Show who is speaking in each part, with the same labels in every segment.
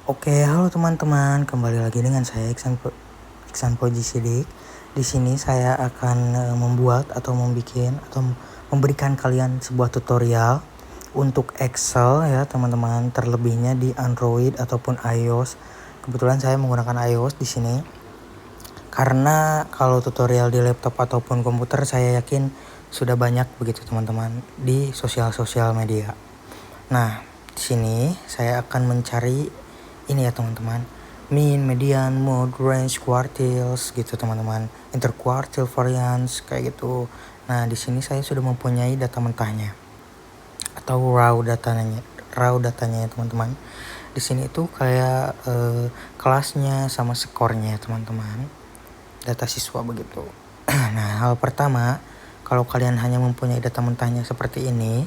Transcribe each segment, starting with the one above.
Speaker 1: Oke, halo teman-teman, kembali lagi dengan saya Iksan Poji Sidik. Di sini saya akan membuat atau memberikan kalian sebuah tutorial untuk Excel ya teman-teman, terlebihnya di Android ataupun iOS. Kebetulan saya menggunakan iOS di sini. Karena kalau tutorial di laptop ataupun komputer saya yakin sudah banyak begitu teman-teman di sosial media. Nah, di sini saya akan mencari ini ya teman-teman, mean, median, mode, range, quartiles gitu teman-teman, interquartile variance kayak gitu. Nah di sini saya sudah mempunyai data mentahnya atau raw datanya ya teman-teman. Di sini itu kayak kelasnya sama skornya teman-teman, data siswa begitu. Nah hal pertama, kalau kalian hanya mempunyai data mentahnya seperti ini,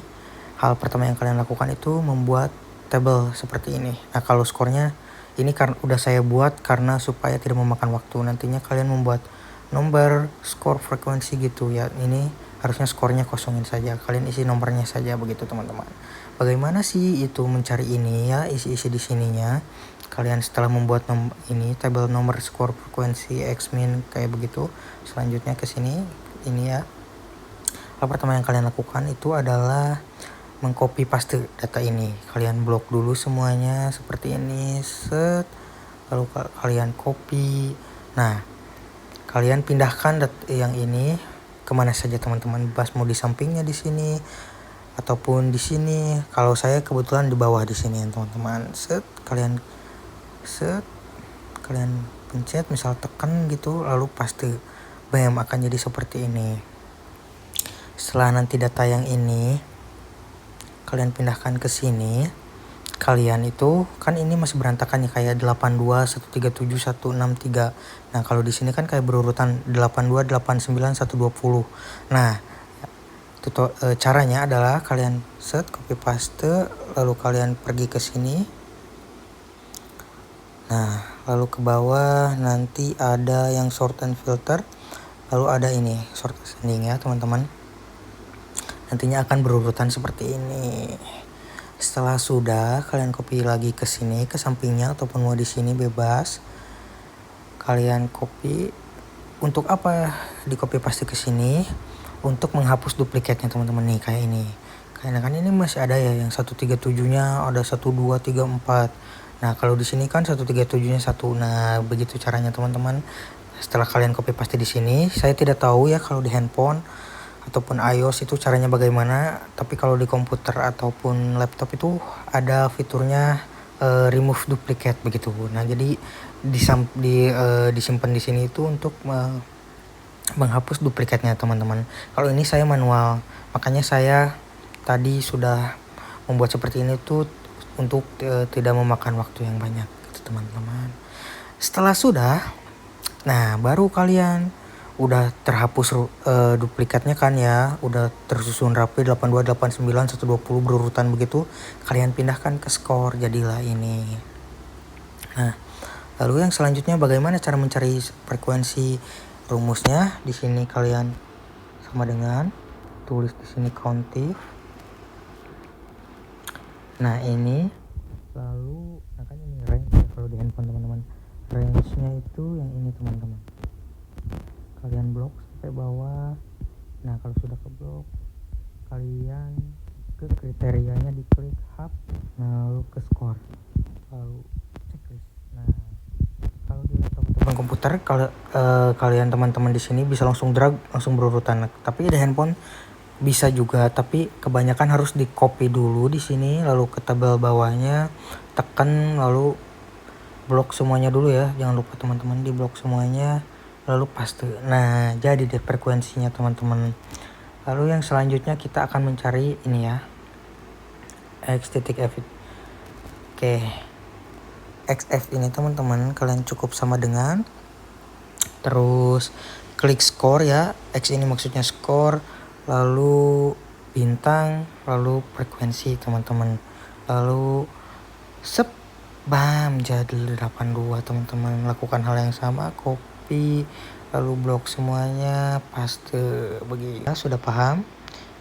Speaker 1: hal pertama yang kalian lakukan itu membuat tabel seperti ini. Nah kalau skornya ini karena udah saya buat karena supaya tidak memakan waktu. Nantinya kalian membuat nomor, skor, frekuensi gitu ya. Ini harusnya skornya kosongin saja. Kalian isi nomornya saja begitu teman-teman. Bagaimana sih itu mencari ini ya, isi-isi di sininya. Kalian setelah membuat ini tabel nomor, skor, frekuensi, x min kayak begitu. Selanjutnya ke sini ini ya. Hal pertama yang kalian lakukan itu adalah mengcopy paste data ini. Kalian blok dulu semuanya seperti ini, set, lalu kalian copy. Nah kalian pindahkan yang ini kemana saja teman-teman, bebas mau di sampingnya di sini ataupun di sini. Kalau saya kebetulan di bawah di sini teman-teman. Set, kalian pencet, misal tekan gitu, lalu paste, bam, akan jadi seperti ini. Setelah nanti data yang ini kalian pindahkan ke sini, kalian itu kan ini masih berantakan ya, kayak 82 137 163. Nah kalau di sini kan kayak berurutan 82 89 120. Nah caranya adalah kalian set, copy paste, lalu kalian pergi ke sini. Nah lalu ke bawah nanti ada yang sort and filter, lalu ada ini sort ascending ya teman-teman. Nantinya akan berurutan seperti ini. Setelah sudah, kalian copy lagi ke sini, ke sampingnya ataupun mau di sini bebas. Kalian copy. Untuk apa di copy paste ke sini? Untuk menghapus duplikatnya teman-teman nih, kayak ini. Karena kan ini masih ada ya yang 137-nya ada 1 2 3 4. Nah, kalau di sini kan 137-nya 1. Nah, begitu caranya teman-teman. Setelah kalian copy paste di sini, saya tidak tahu ya kalau di handphone ataupun iOS itu caranya bagaimana, tapi kalau di komputer ataupun laptop itu ada fiturnya remove duplicate begitu. Nah jadi disimpan di sini itu untuk menghapus duplikatnya teman-teman. Kalau ini saya manual, makanya saya tadi sudah membuat seperti ini tuh untuk tidak memakan waktu yang banyak gitu teman-teman. Setelah sudah, nah baru kalian udah terhapus duplikatnya kan ya, udah tersusun rapi 82 89 120 berurutan begitu. Kalian pindahkan ke skor, jadilah ini. Nah lalu yang selanjutnya bagaimana cara mencari frekuensi? Rumusnya di sini kalian sama dengan tulis di sini countif. Nah ini lalu kan ini range ya, kalau di handphone teman-teman range-nya itu yang ini teman-teman. Kalian blok sampai bawah. Nah kalau sudah ke blok, kalian ke kriterianya diklik hub, nah lalu ke skor, lalu checklist. Nah kalau di laptop ataupun komputer, kalau kalian teman-teman di sini bisa langsung drag, langsung berurutan. Tapi di handphone bisa juga, tapi kebanyakan harus di copy dulu di sini, lalu ke tabel bawahnya tekan, lalu blok semuanya dulu ya, jangan lupa teman-teman di blok semuanya, lalu paste. Nah jadi deh frekuensinya teman-teman. Lalu yang selanjutnya kita akan mencari ini ya, x.f. Oke, xf ini teman-teman kalian cukup sama dengan, terus klik skor ya, x ini maksudnya skor, lalu bintang, lalu frekuensi teman-teman, lalu sep, bam, jadi 82 teman-teman. Lakukan hal yang sama, copy, lalu blok semuanya, paste begitu. Sudah paham?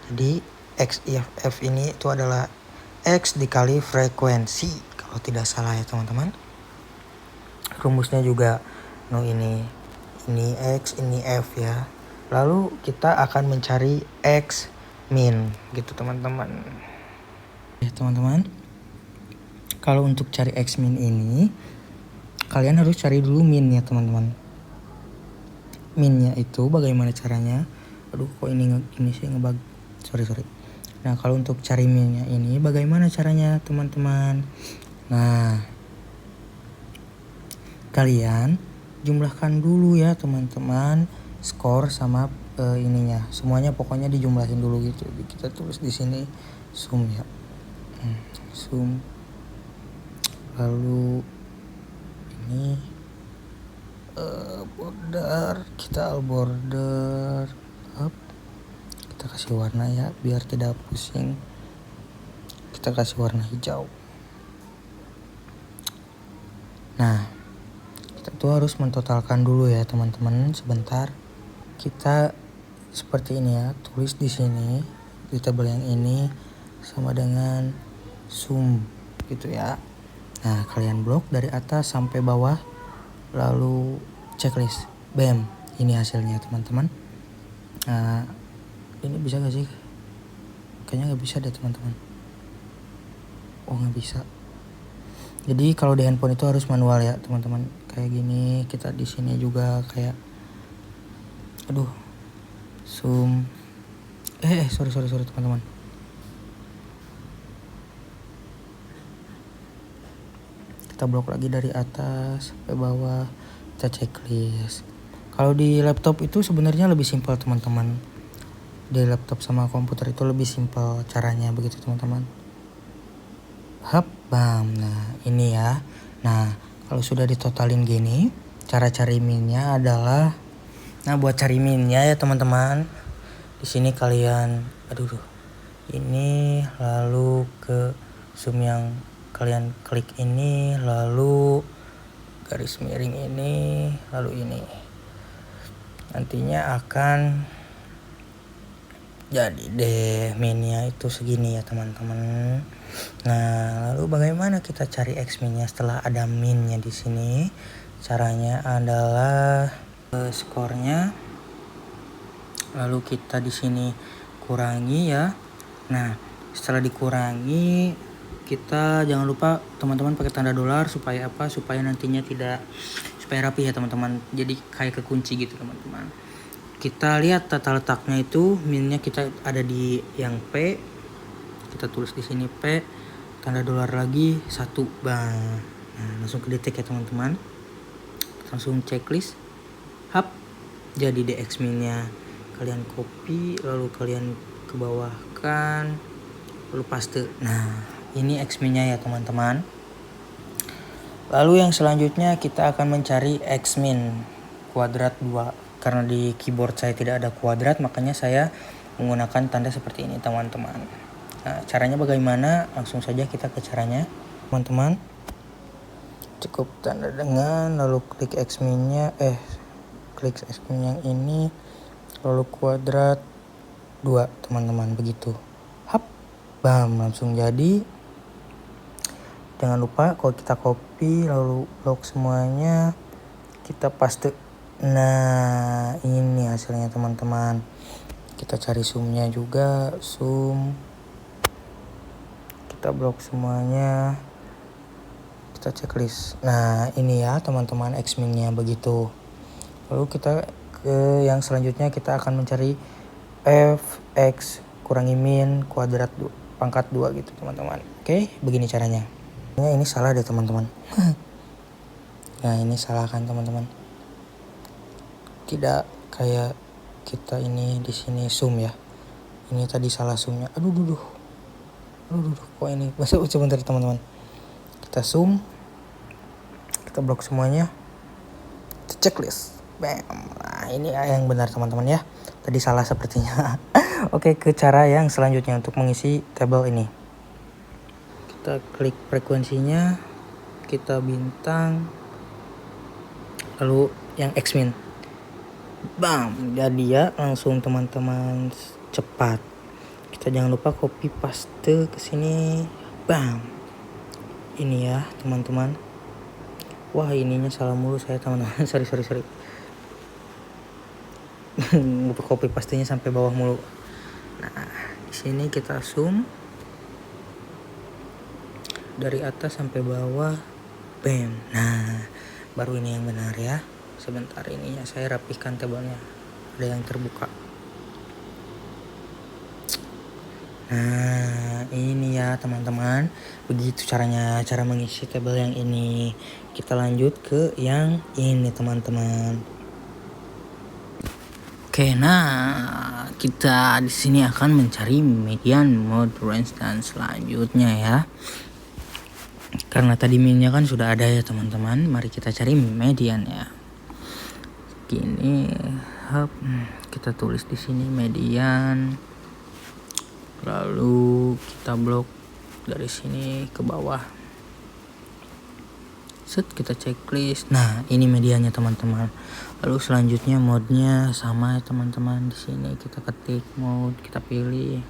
Speaker 1: Jadi XIF ini itu adalah X dikali frekuensi. Kalau kalau tidak salah ya teman-teman. Rumusnya juga ini X, ini F ya. Lalu kita akan mencari X min gitu teman-teman. Ya teman-teman, kalau untuk cari X min ini kalian harus cari dulu min ya teman-teman. Minnya itu bagaimana caranya? Aduh kok ini sih ngebug. Sorry. Nah kalau untuk cari minnya ini bagaimana caranya teman-teman? Nah kalian jumlahkan dulu ya teman-teman, skor sama ininya. Semuanya pokoknya dijumlahin dulu gitu. Kita tulis di sini sum ya. Sum. Lalu ini border, kita border up. Kita kasih warna ya biar tidak pusing. Kita kasih warna hijau. Nah, kita tuh harus mentotalkan dulu ya teman-teman. Sebentar. Kita seperti ini ya, tulis di sini di tabel yang ini sama dengan sum gitu ya. Nah, kalian blok dari atas sampai bawah, lalu checklist. Bam, ini hasilnya teman-teman. Nah, ini bisa gak sih? Kayaknya gak bisa deh teman-teman. Oh gak bisa. Jadi kalau di handphone itu harus manual ya teman-teman. Kayak gini, kita di sini juga kayak, aduh, zoom. Sorry teman-teman. Kita blok lagi dari atas sampai bawah, kita checklist. Kalau di laptop itu sebenarnya lebih simpel teman-teman. Di laptop sama komputer itu lebih simpel caranya begitu teman-teman. Hap, bam. Nah ini ya. Nah kalau sudah ditotalin gini, cara cari minnya adalah, nah buat cari minnya ya teman-teman, di sini kalian, ini lalu ke zoom yang kalian klik ini, lalu garis miring ini, lalu ini. Nantinya akan jadi deh minnya itu segini ya teman-teman. Nah, lalu bagaimana kita cari X minnya setelah ada minnya di sini? Caranya adalah skornya, lalu kita di sini kurangi ya. Nah, setelah dikurangi, kita jangan lupa teman-teman pakai tanda dolar supaya apa? Supaya nantinya supaya rapi ya teman-teman. Jadi kayak kekunci gitu teman-teman. Kita lihat tata letaknya itu, minnya kita ada di yang P. Kita tulis di sini P, tanda dolar lagi 1, bang. Nah, langsung ke detek ya teman-teman. Langsung checklist. Hap, jadi DX minnya. Kalian copy, lalu kalian ke bawahkan, lalu paste. Nah, ini X minnya ya teman-teman. Lalu yang selanjutnya kita akan mencari X min kuadrat 2. Karena di keyboard saya tidak ada kuadrat, makanya saya menggunakan tanda seperti ini teman-teman. Nah, caranya bagaimana? Langsung saja kita ke caranya teman-teman. Cukup tanda dengan, lalu klik X minnya, klik X min yang ini, lalu kuadrat 2 teman-teman, begitu. Hap, bam, langsung jadi. Jangan lupa kalau kita copy lalu blok semuanya, kita paste. Nah ini hasilnya teman-teman. Kita cari zoomnya juga, zoom, kita blok semuanya, kita checklist. Nah ini ya teman-teman X minnya begitu. Lalu kita ke yang selanjutnya, kita akan mencari F X kurangi min kuadrat pangkat 2 gitu teman-teman. Oke, begini caranya. Ini salah deh teman-teman. Nah ini salah kan teman-teman. Tidak kayak kita ini di sini zoom ya. Ini tadi salah zoomnya. Aduh, kok ini? Sebentar teman-teman. Kita zoom, kita blok semuanya, kita checklist. Bam. Nah ini yang benar teman-teman ya. Tadi salah sepertinya. Oke, ke cara yang selanjutnya untuk mengisi tabel ini. Kita klik frekuensinya, kita bintang, lalu yang X min. Bam, jadi ya langsung teman-teman cepat. Kita jangan lupa copy paste ke sini. Bam. ini ya teman-teman. Wah ininya salah mulu saya teman-teman. sorry copy pastenya sampai bawah mulu. Nah di sini kita zoom dari atas sampai bawah, bam. Nah baru ini yang benar ya. Sebentar, ini ya saya rapihkan tabelnya, ada yang terbuka. Nah ini ya teman-teman, begitu cara mengisi tabel yang ini. Kita lanjut ke yang ini teman-teman. Oke, nah kita di sini akan mencari median, mode, range, dan selanjutnya ya. Karena tadi minnya kan sudah ada ya teman-teman, mari kita cari median ya. Gini, kita tulis di sini median. Lalu kita blok dari sini ke bawah. Set, kita checklist. Nah, ini medianya teman-teman. Lalu selanjutnya mode-nya sama ya teman-teman. Di sini kita ketik mode, kita pilih.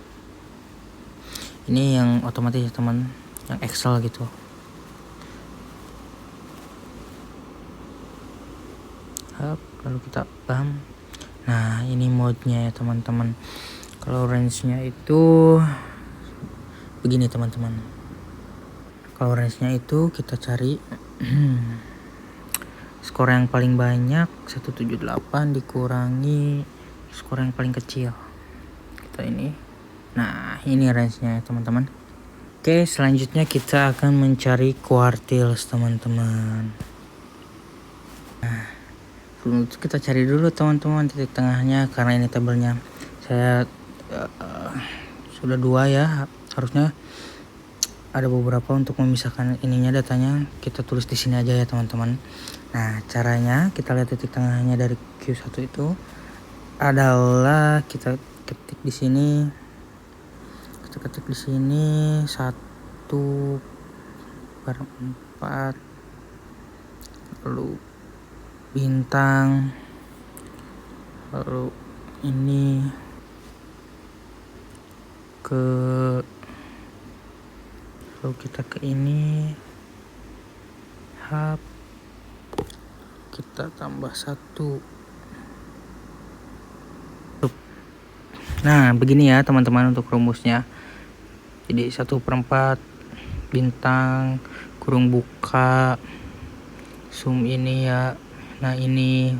Speaker 1: Ini yang otomatis ya teman, yang Excel gitu. Lalu kita bam. Nah, ini mode-nya ya teman-teman. Kalau range-nya itu begini teman-teman. Kalau range-nya itu kita cari skor yang paling banyak 178 dikurangi skor yang paling kecil. Kita ini. Nah, ini range-nya ya teman-teman. Oke, selanjutnya kita akan mencari quartiles teman-teman. Nah, kita cari dulu teman-teman titik tengahnya, karena ini tabelnya saya sudah 2 ya, harusnya ada beberapa untuk memisahkan ininya, datanya kita tulis di sini aja ya teman-teman. Nah caranya kita lihat titik tengahnya dari Q1 itu adalah kita ketik di sini, 1/4, lalu bintang, lalu ini lalu kita ke ini, kita tambah 1. Nah begini ya teman-teman untuk rumusnya. Jadi 1/4 bintang kurung buka sum ini ya. Nah ini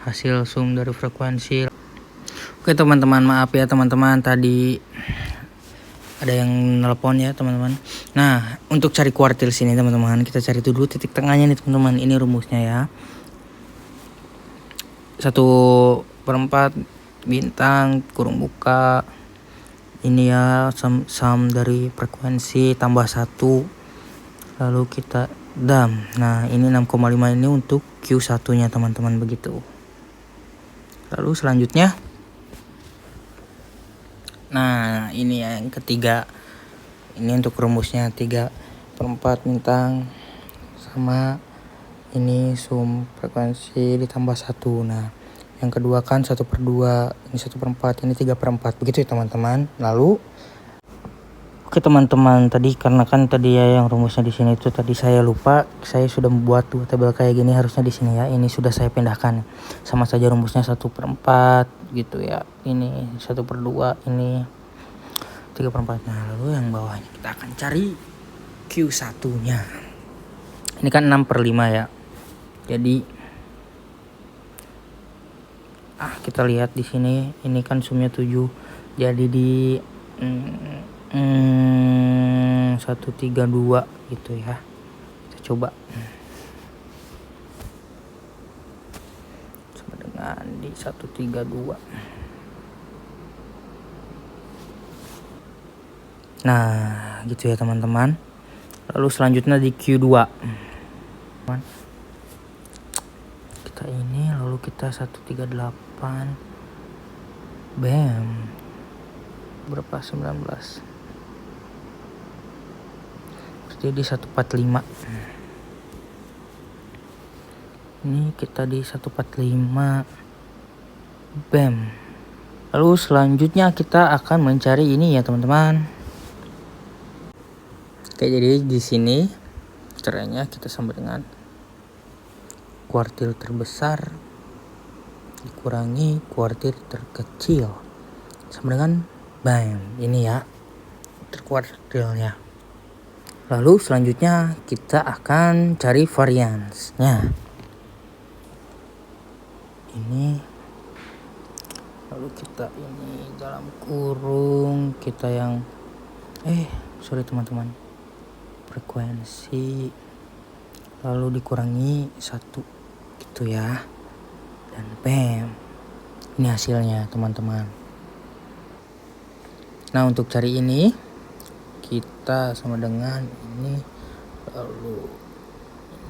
Speaker 1: hasil sum dari frekuensi. Oke teman-teman, maaf ya teman-teman, tadi ada yang nelpon ya teman-teman. Nah untuk cari kuartil sini teman-teman, kita cari dulu titik tengahnya nih teman-teman. Ini rumusnya ya, 1/4 bintang kurung buka ini ya, sum dari frekuensi tambah 1, lalu kita dam. Nah ini 6,5 ini untuk Q1 nya teman-teman, begitu. Lalu selanjutnya, nah ini yang ketiga, ini untuk rumusnya 3/4 bintang sama ini sum frekuensi ditambah 1. Nah yang kedua kan 1/2, ini 1/4, ini 3/4, begitu ya teman-teman. Lalu oke teman-teman, tadi karena kan tadi ya yang rumusnya di sini itu tadi saya lupa, saya sudah membuat 2 tabel kayak gini, harusnya di sini ya. Ini sudah saya pindahkan, sama saja rumusnya 1/4 gitu ya. Ini 1/2, ini 3/4. Nah lalu yang bawahnya kita akan cari Q1-nya. Ini kan 6/5 ya. Jadi kita lihat di sini, ini kan sumnya 7. Jadi di 132 gitu ya. Kita coba sama dengan di 132. Nah gitu ya teman-teman. Lalu selanjutnya di Q2 kita ini, lalu kita 138, bam, berapa, 19, jadi 145. Ini kita di 145, bam. Lalu selanjutnya kita akan mencari ini ya teman-teman. Oke, jadi di sini Caranya kita sama dengan kuartil terbesar dikurangi kuartil terkecil sama dengan BAM. Ini ya kuartilnya. Lalu selanjutnya kita akan cari variansnya. Ini lalu kita ini dalam kurung kita yang sorry teman-teman, frekuensi lalu dikurangi 1 gitu ya, dan BAM. Ini hasilnya teman-teman. Nah, untuk cari ini kita sama dengan ini, lalu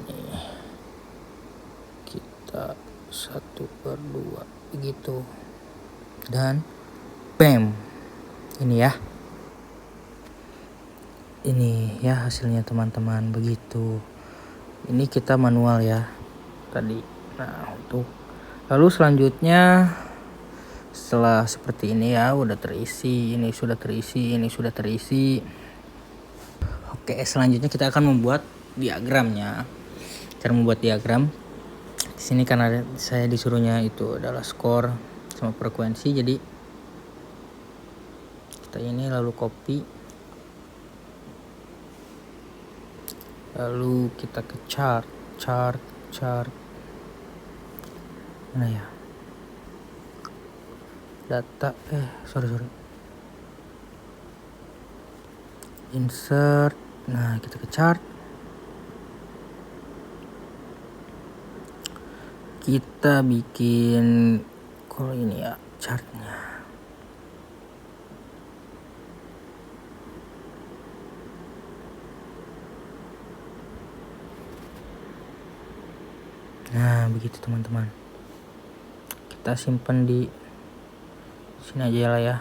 Speaker 1: ini kita 1/2 begitu, dan BAM. Ini ya hasilnya teman-teman, begitu. Ini kita manual ya tadi. Nah, untuk lalu selanjutnya setelah seperti ini ya, udah terisi, ini sudah terisi, ini sudah terisi. Oke, selanjutnya kita akan membuat diagramnya. Cara membuat diagram di sini karena saya disuruhnya itu adalah skor sama frekuensi, jadi kita ini lalu copy, lalu kita ke chart mana ya, data sorry insert. Nah, kita ke chart, kita bikin kalau ini ya chartnya. Nah, begitu teman-teman. Kita simpan di sini aja lah ya.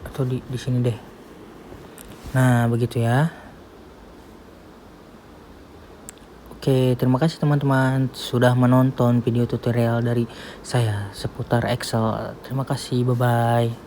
Speaker 1: Atau di sini deh. Nah, begitu ya. Oke, terima kasih teman-teman sudah menonton video tutorial dari saya seputar Excel. Terima kasih, bye-bye.